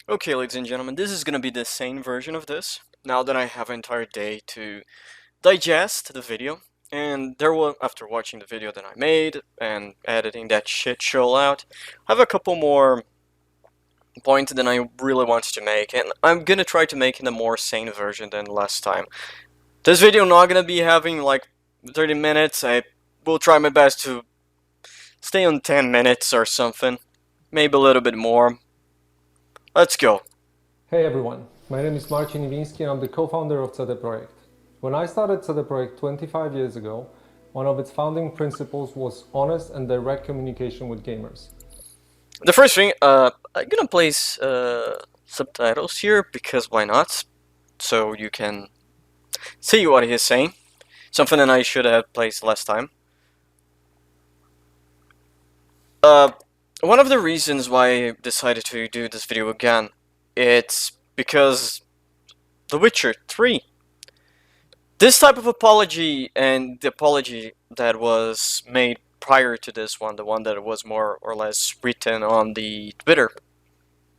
Okay, ladies and gentlemen, this is gonna be the sane version of this. Now that I have an entire day to digest the video, and there was after watching the video that I made and editing that shit show out, I have a couple more points that I really wanted to make, and I'm gonna try to make in a more sane version than last time. This video not gonna be having like 30 minutes. I will try my best to stay on 10 minutes or something, maybe a little bit more. Let's go. Hey everyone, my name is Marcin Iwiński and I'm the co-founder of CD Projekt. When I started CD Projekt 25 years ago, one of its founding principles was honest and direct communication with gamers. The first thing, I'm gonna place subtitles here because why not? So you can see what he's saying. Something that I should have placed last time. One of the reasons why I decided to do this video again, it's because The Witcher 3. This type of apology and the apology that was made prior to this one, the one that was more or less written on the Twitter,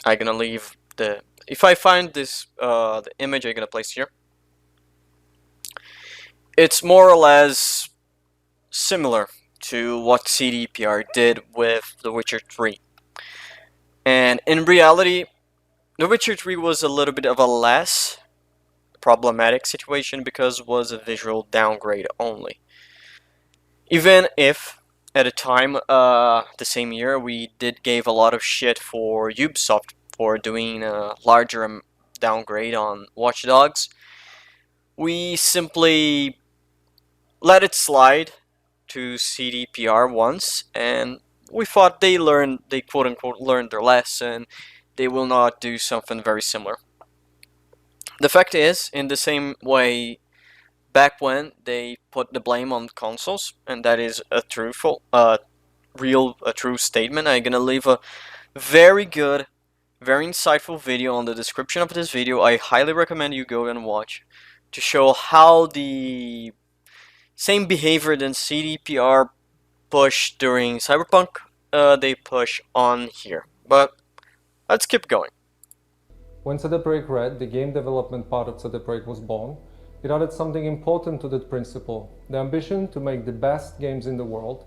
I'm gonna leave the, if I find this the image I'm gonna place here. It's more or less similar to what CDPR did with The Witcher 3. And in reality, The Witcher 3 was a little bit of a less problematic situation because it was a visual downgrade only. Even if at the time, the same year, we did gave a lot of shit for Ubisoft for doing a larger downgrade on Watch Dogs, we simply let it slide to CDPR once, and we thought they quote unquote learned their lesson. They will not do something very similar. The fact is, in the same way, back when they put the blame on consoles, and that is a truthful, true statement. I'm gonna leave a very good, very insightful video on the description of this video. I highly recommend you go and watch to show how the same behavior than CDPR push during Cyberpunk, they push on here. But let's keep going. When CD Projekt Red, the game development part of CD Projekt, was born, it added something important to that principle, the ambition to make the best games in the world.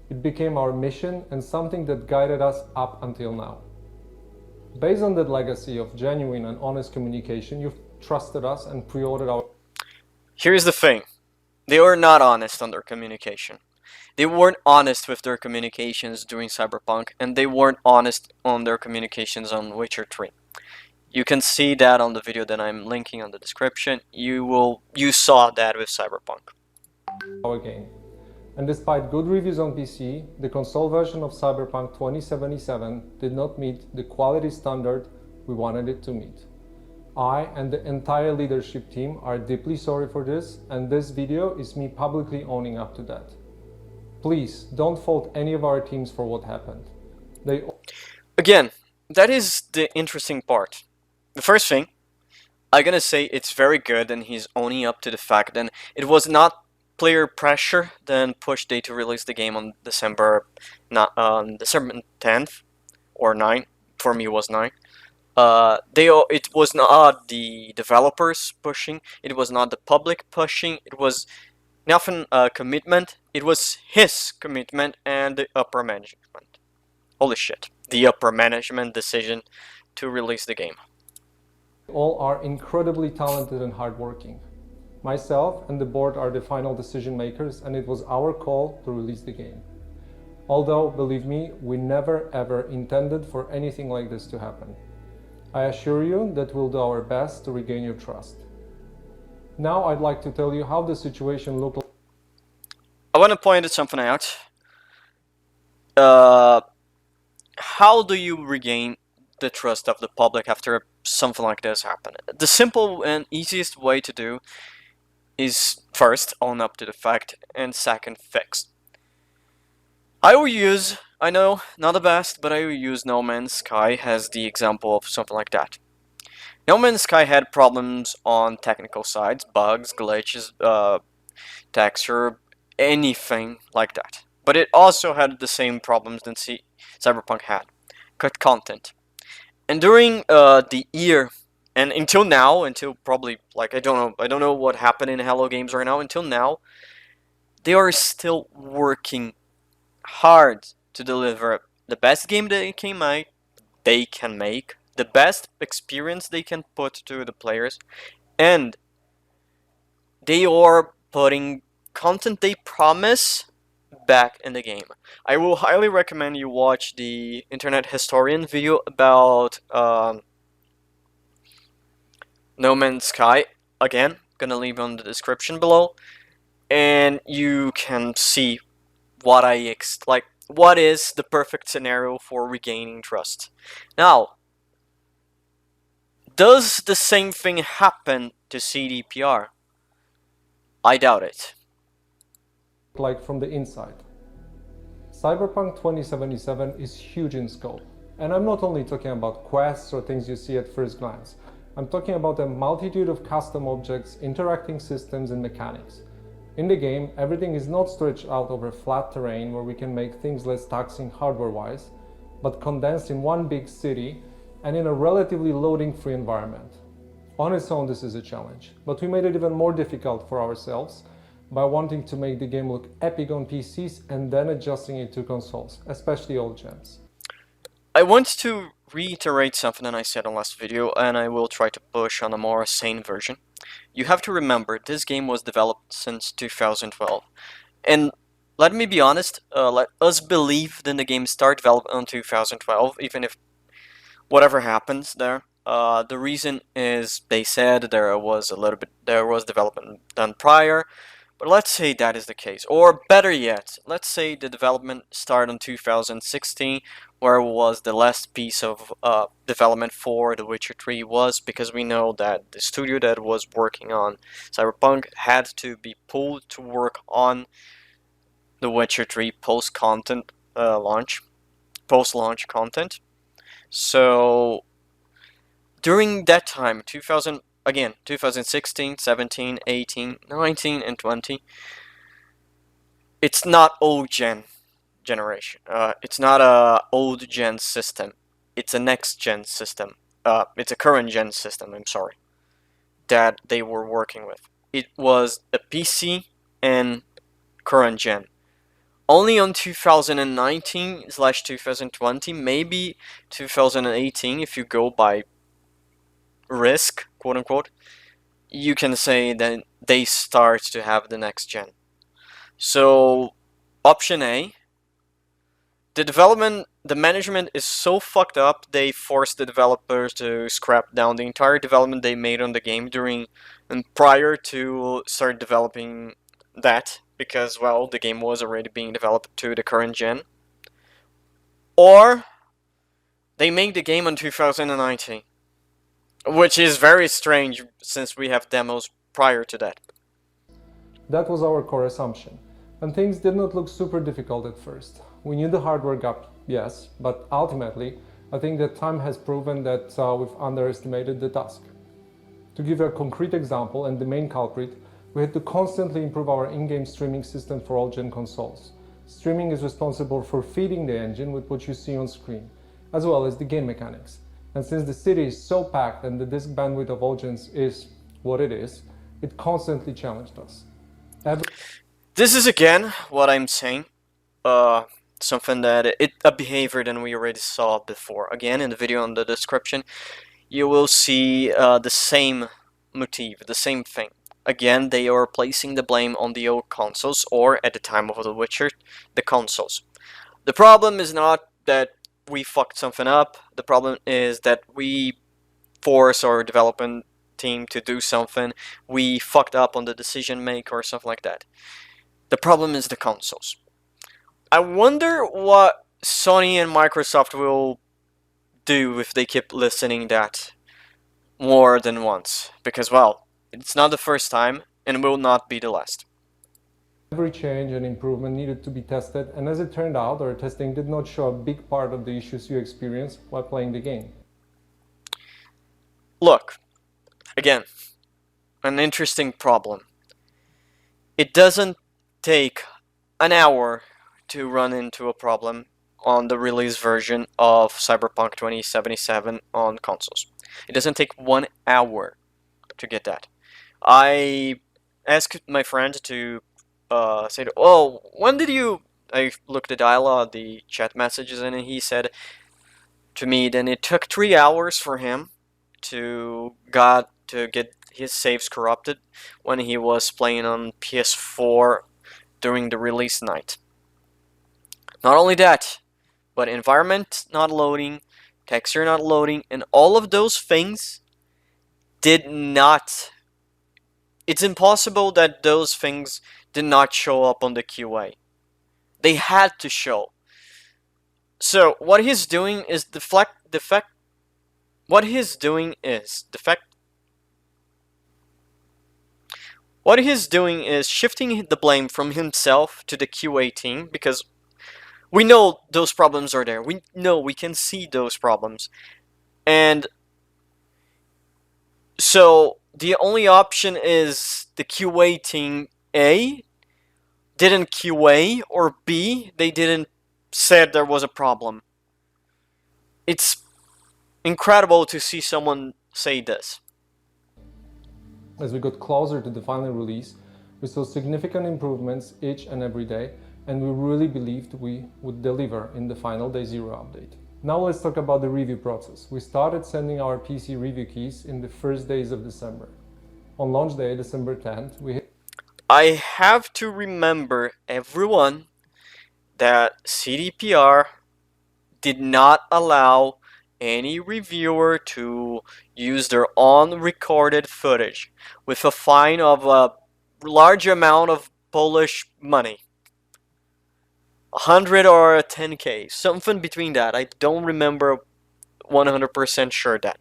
It became our mission and something that guided us up until now. Based on that legacy of genuine and honest communication, you've trusted us and pre-ordered our... Here's the thing. They were not honest on their communication. They weren't honest with their communications during Cyberpunk, and they weren't honest on their communications on Witcher 3. You can see that on the video that I'm linking on the description. You saw that with Cyberpunk. Our game. And despite good reviews on PC, the console version of Cyberpunk 2077 did not meet the quality standard we wanted it to meet. I and the entire leadership team are deeply sorry for this, and this video is me publicly owning up to that. Please don't fault any of our teams for what happened. Again, that is the interesting part. The first thing, I'm gonna say it's very good and he's owning up to the fact that it was not player pressure that pushed they to release the game on December 10th or 9th. For me it was 9. It was not the developers pushing, it was not the public pushing, it was nothing commitment, it was his commitment and the upper management. Holy shit. The upper management decision to release the game. All are incredibly talented and hardworking. Myself and the board are the final decision makers, and it was our call to release the game. Although, believe me, we never ever intended for anything like this to happen. I assure you that we'll do our best to regain your trust. Now I'd like to tell you how the situation looked like. I want to point something out. How do you regain the trust of the public after something like this happen? The simple and easiest way to do is first own up to the fact and second fix. I know, not the best, but I will use No Man's Sky as the example of something like that. No Man's Sky had problems on technical sides, bugs, glitches, texture, anything like that. But it also had the same problems that Cyberpunk had. Cut content. And during the year, and until now, until probably like I don't know what happened in Hello Games right now. Until now, they are still working hard to deliver the best game they can make, the best experience they can put to the players, and they are putting content they promise back in the game. I will highly recommend you watch the Internet Historian video about No Man's Sky. Again, gonna leave on the description below, and you can see what what is the perfect scenario for regaining trust. Now, does the same thing happen to CDPR? I doubt it. like from the inside. Cyberpunk 2077 is huge in scope, and I'm not only talking about quests or things you see at first glance. I'm talking about a multitude of custom objects, interacting systems, and mechanics. In the game, everything is not stretched out over flat terrain where we can make things less taxing hardware-wise, but condensed in one big city and in a relatively loading-free environment. On its own, this is a challenge, but we made it even more difficult for ourselves by wanting to make the game look epic on PCs and then adjusting it to consoles, especially old gens. I want to reiterate something that I said in last video, and I will try to push on a more sane version. You have to remember, this game was developed since 2012, and let me be honest, let us believe that the game started development in 2012, even if whatever happens there. The reason is they said there was development done prior, but let's say that is the case. Or better yet, let's say the development started in 2016, where was the last piece of development for The Witcher 3 was, because we know that the studio that was working on Cyberpunk had to be pulled to work on The Witcher 3 post-launch content. So during that time, 2016, 17, 18, 19, and 20, it's not old generation. It's not a old gen system. It's a next gen system. It's a current gen system, I'm sorry, that they were working with. It was a PC and current gen. Only on 2019/2020, maybe 2018, if you go by risk, quote unquote, you can say that they start to have the next gen. So, option A, the management is so fucked up, they forced the developers to scrap down the entire development they made on the game prior to start developing that, because, well, the game was already being developed to the current gen. Or they made the game in 2019, which is very strange since we have demos prior to that. That was our core assumption, and things did not look super difficult at first. We knew the hardware gap, yes, but ultimately, I think that time has proven that we've underestimated the task. To give a concrete example, and the main culprit, we had to constantly improve our in-game streaming system for all gen consoles. Streaming is responsible for feeding the engine with what you see on screen, as well as the game mechanics. And since the city is so packed and the disk bandwidth of all gens is what it is, it constantly challenged us. This is again what I'm saying. Something that a behavior that we already saw before. Again, in the video in the description, you will see the same motif, the same thing. Again, they are placing the blame on the old consoles, or at the time of The Witcher, the consoles. The problem is not that we fucked something up. The problem is that we force our development team to do something. We fucked up on the decision maker or something like that. The problem is the consoles. I wonder what Sony and Microsoft will do if they keep listening that more than once. Because, well, it's not the first time and will not be the last. Every change and improvement needed to be tested, and as it turned out, our testing did not show a big part of the issues you experienced while playing the game. Look, again, an interesting problem. It doesn't take an hour to run into a problem. on the release version of Cyberpunk 2077 on consoles. It doesn't take 1 hour to get that. I asked my friend to say, "Oh, when did you?" I looked at dialogue, the chat messages, and he said to me, "Then it took 3 hours for him to get his saves corrupted when he was playing on PS4 during the release night." Not only that, but environment not loading, texture not loading, and all of those things did not. It's impossible that those things did not show up on the QA. They had to show. So what he's doing is defect. What he's doing is defect. What he's doing is shifting the blame from himself to the QA team, because we know those problems are there. We know, we can see those problems. And so the only option is the QA team A didn't QA, or B, they didn't said there was a problem. It's incredible to see someone say this. As we got closer to the final release, we saw significant improvements each and every day, and we really believed we would deliver in the final Day Zero update. Now let's talk about the review process. We started sending our PC review keys in the first days of December. On launch day, December 10th, I have to remember everyone that CDPR did not allow any reviewer to use their own recorded footage with a fine of a large amount of Polish money. 100 or 10k, something between that. I don't remember 100% sure that.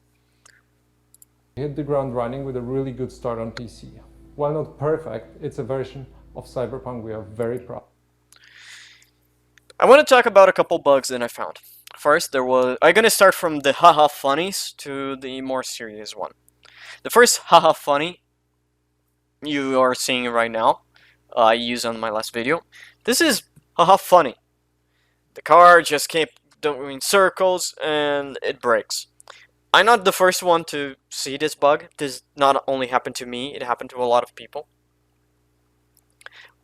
We hit the ground running with a really good start on PC. While not perfect, it's a version of Cyberpunk we are very proud. I want to talk about a couple bugs that I found. First, I'm gonna start from the haha funnies to the more serious one. The first haha funny you are seeing right now, I used on my last video. This is haha funny. The car just kept doing circles and it breaks. I'm not the first one to see this bug. This not only happened to me, it happened to a lot of people.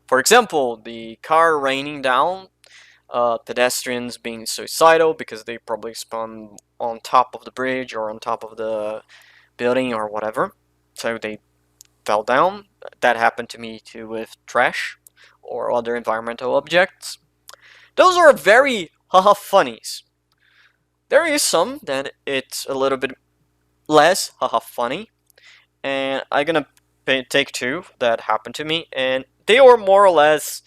For example, the car raining down, pedestrians being suicidal because they probably spawned on top of the bridge or on top of the building or whatever. So they fell down. That happened to me too with trash or other environmental objects. Those are very haha funnies. There is some that it's a little bit less haha funny, and I'm gonna take two that happened to me, and they are more or less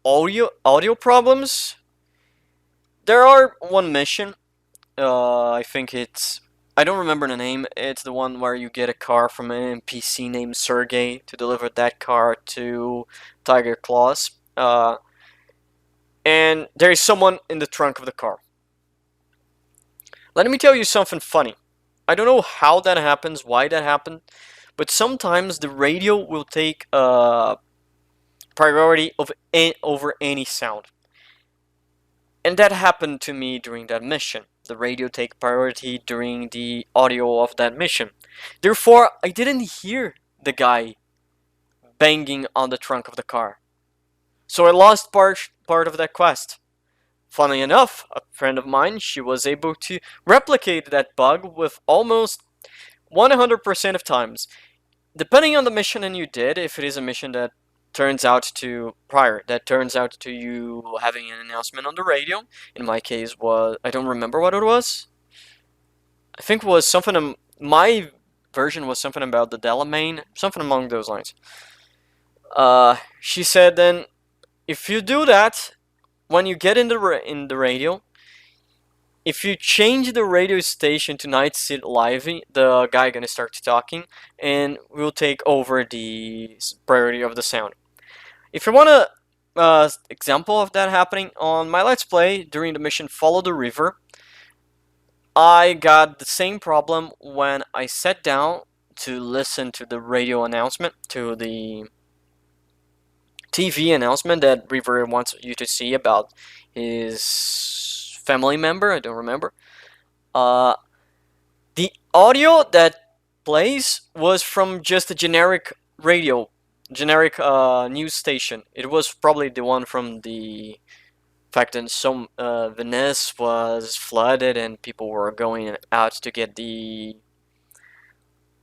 audio problems. There are one mission, I think I don't remember the name. It's the one where you get a car from an NPC named Sergey to deliver that car to Tiger Claws. And there is someone in the trunk of the car. Let me tell you something funny. I don't know how that happens, why that happened, but sometimes the radio will take priority over any sound. And that happened to me during that mission. The radio take priority during the audio of that mission. Therefore, I didn't hear the guy banging on the trunk of the car. So I lost part of that quest. Funny enough, a friend of mine, she was able to replicate that bug with almost 100% of times. Depending on the mission and you did, if it is a mission that turns out to you having an announcement on the radio. In my case I don't remember what it was. I think it was something, my version was something about the Delamain, something along those lines. She said then, if you do that, when you get in the radio, if you change the radio station to Night City Live, the guy gonna start talking, and we'll take over the priority of the sound. If you want an example of that happening, on my Let's Play, during the mission Follow the River, I got the same problem when I sat down to listen to the radio announcement, to TV announcement that River wants you to see about his family member. I don't remember. Uh, the audio that plays was from just a generic radio, generic news station. It was probably the one from the fact that some Venice was flooded and people were going out to get the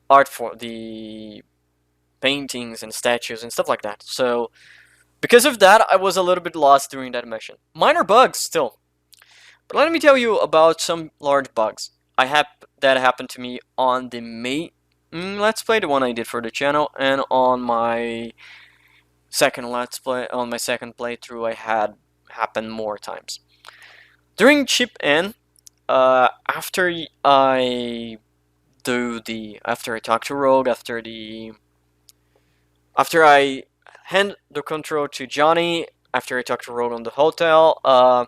art for the paintings and statues and stuff like that. So because of that, I was a little bit lost during that mission. Minor bugs still, but let me tell you about some large bugs that happened to me on the main Let's Play, the one I did for the channel, and on my second Let's Play, on my second playthrough, I had happened more times. During Chip N, after after I talk to Rogue, after I hand the control to Johnny, after I talk to Rogue on the hotel,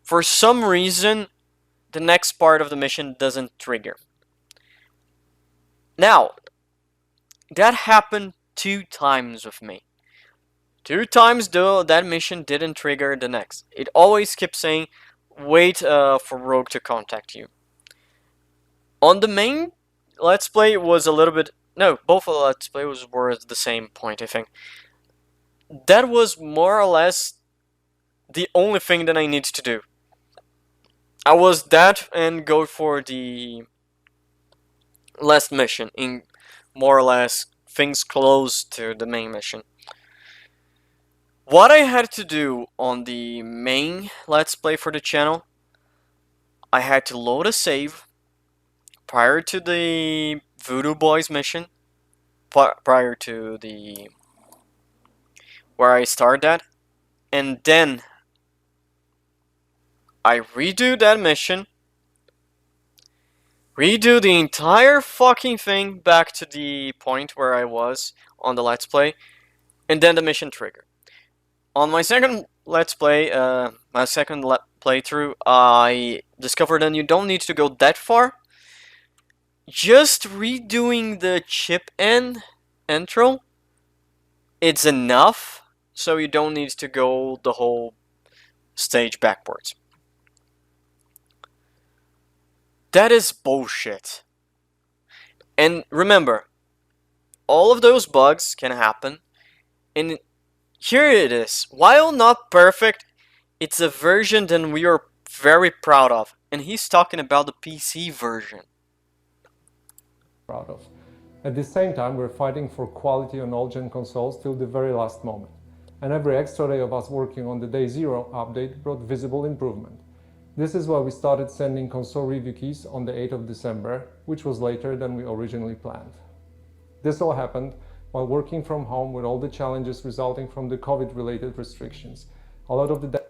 for some reason, the next part of the mission doesn't trigger. Now, that happened 2 times with me. 2 times though, that mission didn't trigger the next. It always kept saying, wait for Rogue to contact you. On the main Let's Play, it was a little bit... No, both of the Let's Plays were at the same point, I think. That was more or less the only thing that I needed to do. I was that and go for the last mission, in more or less things close to the main mission. What I had to do on the main Let's Play for the channel, I had to load a save prior to the Voodoo Boys mission, prior to the where I started that, and then I redo that mission, redo the entire fucking thing back to the point where I was on the Let's Play, and then the mission triggered. On my second Let's Play, playthrough, I discovered that you don't need to go that far. Just redoing the chip intro, it's enough, so you don't need to go the whole stage backwards. That is bullshit. And remember, all of those bugs can happen, and here it is. While not perfect, it's a version that we are very proud of. And he's talking about the PC version. Proud of. At the same time, we're fighting for quality on all-gen consoles till the very last moment. And every extra day of us working on the Day Zero update brought visible improvement. This is why we started sending console review keys on the 8th of December, which was later than we originally planned. This all happened while working from home with all the challenges resulting from the COVID-related restrictions. A lot of the...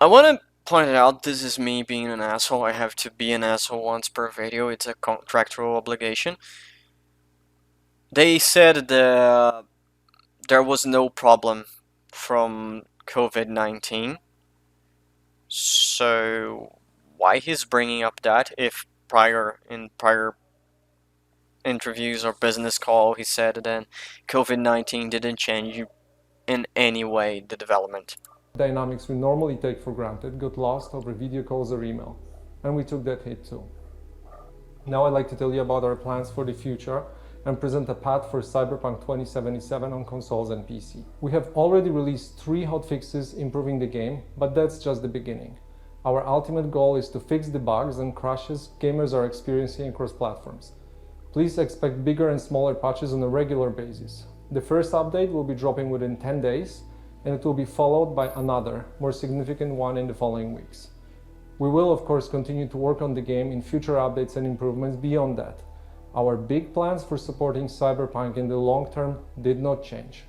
I want to point out, this is me being an asshole. I have to be an asshole once per video. It's a contractual obligation. They said that there was no problem from COVID-19. So why he's bringing up that if in prior interviews or business call he said that COVID-19 didn't change in any way the development. Dynamics we normally take for granted got lost over video calls or email, and we took that hit too. Now I'd like to tell you about our plans for the future and present a path for Cyberpunk 2077 on consoles and PC. We have already released 3 hotfixes improving the game, but that's just the beginning. Our ultimate goal is to fix the bugs and crashes gamers are experiencing across platforms. Please expect bigger and smaller patches on a regular basis. The first update will be dropping within 10 days, and it will be followed by another, more significant one in the following weeks. We will of course continue to work on the game in future updates and improvements beyond that. Our big plans for supporting Cyberpunk in the long term did not change.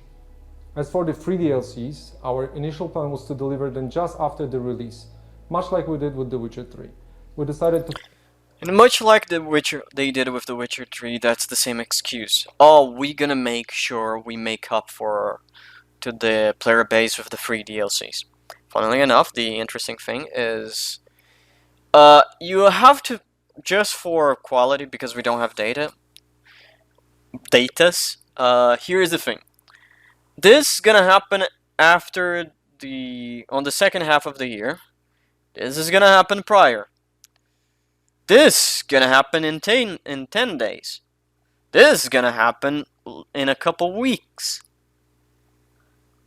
As for the free DLCs, our initial plan was to deliver them just after the release, much like we did with The Witcher 3. We decided to... And much like they did with The Witcher 3, that's the same excuse. Oh, we're gonna make sure we make up to the player base with the free DLCs. Funnily enough, the interesting thing is you have to, just for quality, because we don't have datas, here is the thing. This is gonna happen after on the second half of the year. This is gonna happen prior. This is gonna happen in 10 days. This is gonna happen in a couple weeks.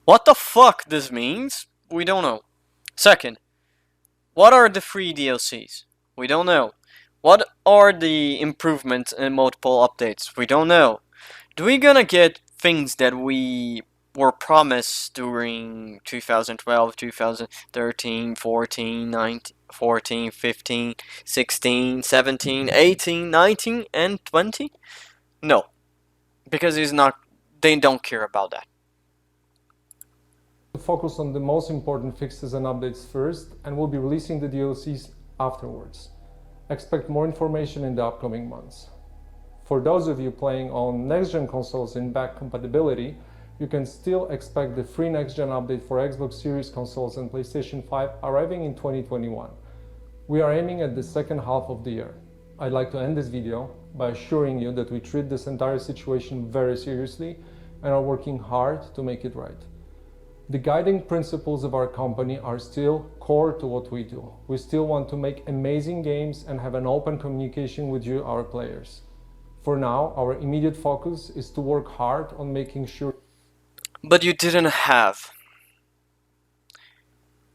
What the fuck this means? We don't know. Second, what are the free DLCs? We don't know. What are the improvements and multiple updates? We don't know. Do we gonna get things that we were promised during 2012, 2013, 14, 19, 14, 15, 16, 17, 18, 19, and 20? No, because they don't care about that. Focus on the most important fixes and updates first, and we'll be releasing the DLCs afterwards. Expect more information in the upcoming months. For those of you playing on next-gen consoles in back compatibility, you can still expect the free next-gen update for Xbox Series consoles and PlayStation 5 arriving in 2021. We are aiming at the second half of the year. I'd like to end this video by assuring you that we treat this entire situation very seriously and are working hard to make it right. The guiding principles of our company are still core to what we do. We still want to make amazing games and have an open communication with you, our players. For now, our immediate focus is to work hard on making sure. But you didn't have.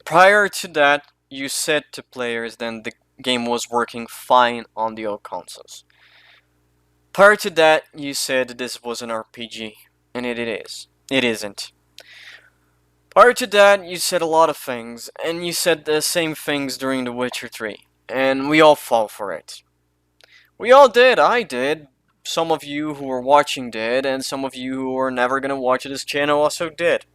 Prior to that, you said to players that the game was working fine on the old consoles. Prior to that, you said this was an RPG, and it is. It isn't. Prior to that, you said a lot of things, and you said the same things during The Witcher 3, and we all fall for it. We all did, I did. Some of you who were watching did, and some of you who are never gonna watch this channel also did.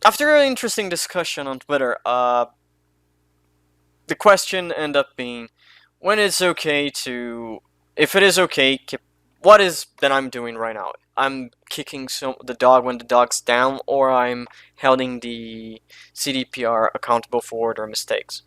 After an interesting discussion on Twitter, the question ended up being, when it's okay to... If it is okay, what is that I'm doing right now? I'm kicking the dog when the dog's down, or I'm holding the CDPR accountable for their mistakes.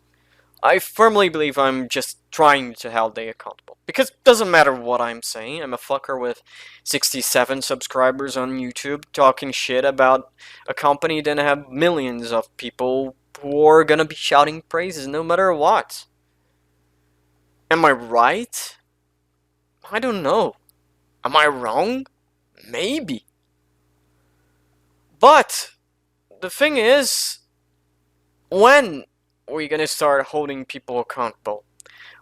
I firmly believe I'm just trying to hold them accountable. Because it doesn't matter what I'm saying. I'm a fucker with 67 subscribers on YouTube talking shit about a company that have millions of people who are gonna be shouting praises no matter what. Am I right? I don't know. Am I wrong? Maybe. But the thing is, when are we gonna start holding people accountable?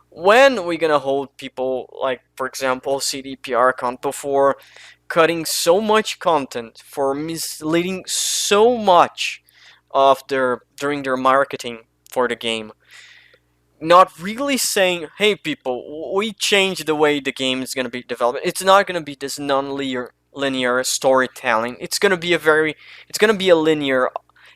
When are we gonna hold people, like, for example, CDPR accountable for cutting so much content, for misleading so much of during their marketing for the game? Not really saying, hey people, we changed the way the game is gonna be developed. It's not gonna be this non-linear storytelling. It's gonna be a linear,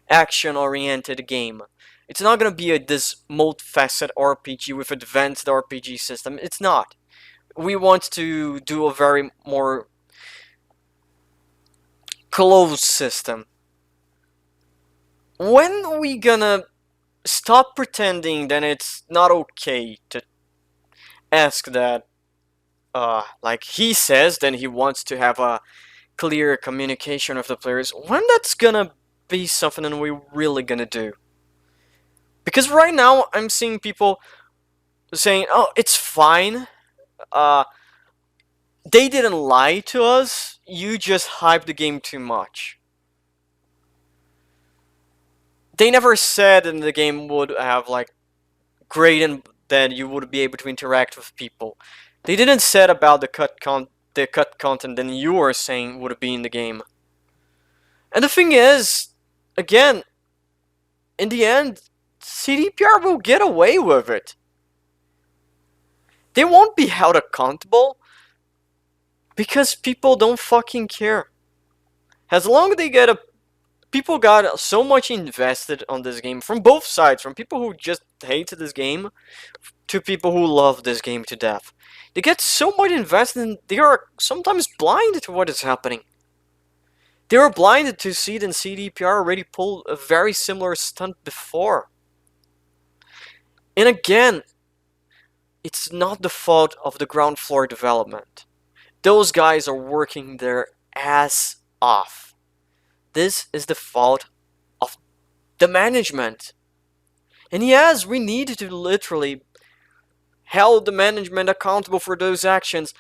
action-oriented game. It's not gonna be this multifaceted RPG with advanced RPG system. It's not. We want to do a very more closed system. When are we gonna stop pretending that it's not okay to ask that, like he says, then he wants to have a clear communication with the players? When that's gonna be something that we're really gonna do? Because right now, I'm seeing people saying, oh, it's fine, they didn't lie to us, you just hyped the game too much. They never said that the game would have, like, great and that you would be able to interact with people. They didn't say about the cut content that you were saying would be in the game. And the thing is, again, in the end, CDPR will get away with it. They won't be held accountable because people don't fucking care. As long as they get people got so much invested on this game from both sides, from people who just hate this game to people who love this game to death. They get so much invested and they are sometimes blinded to what is happening. They were blinded to see that CDPR already pulled a very similar stunt before. And again, it's not the fault of the ground floor development. Those guys are working their ass off. This is the fault of the management. And yes, we need to literally hold the management accountable for those actions.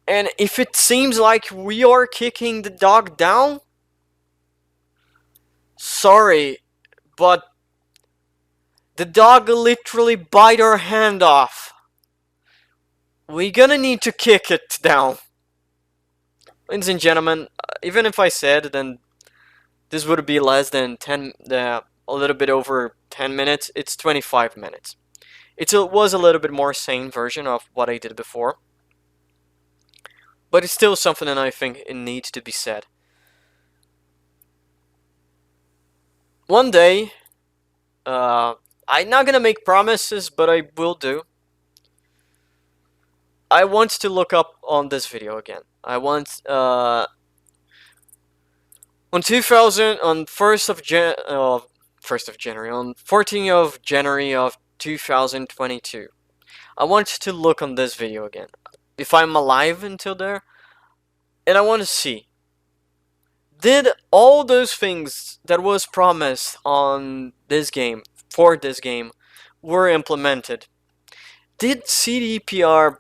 And if it seems like we are kicking the dog down, sorry, but the dog literally bite our hand off. We're gonna need to kick it down. Ladies and gentlemen, even if I said, then this would be less than 10, a little bit over 10 minutes. It's 25 minutes. It was a little bit more sane version of what I did before. But it's still something that I think it needs to be said. One day, I'm not gonna make promises, but I will do. I want to look up on this video again. I want, on 2000, on 1st of January, on 14th of January of 2022. I want to look on this video again. If I'm alive until there, and I want to see, did all those things that was promised on this game, for this game, were implemented? Did CDPR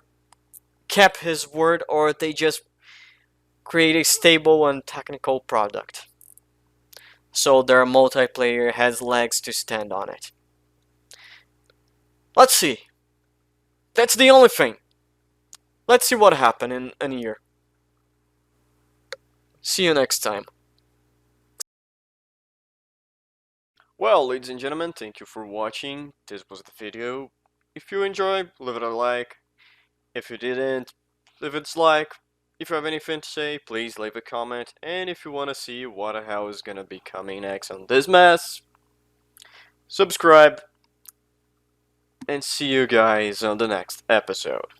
kept his word, or they just create a stable and technical product so their multiplayer has legs to stand on it? Let's see. That's the only thing. Let's see what happened in a year. See you next time. Well, ladies and gentlemen, thank you for watching. This was the video. If you enjoyed, leave it a like. If you didn't, leave a dislike. If you have anything to say, please leave a comment. And if you want to see what the hell is gonna be coming next on this mess, subscribe. And see you guys on the next episode.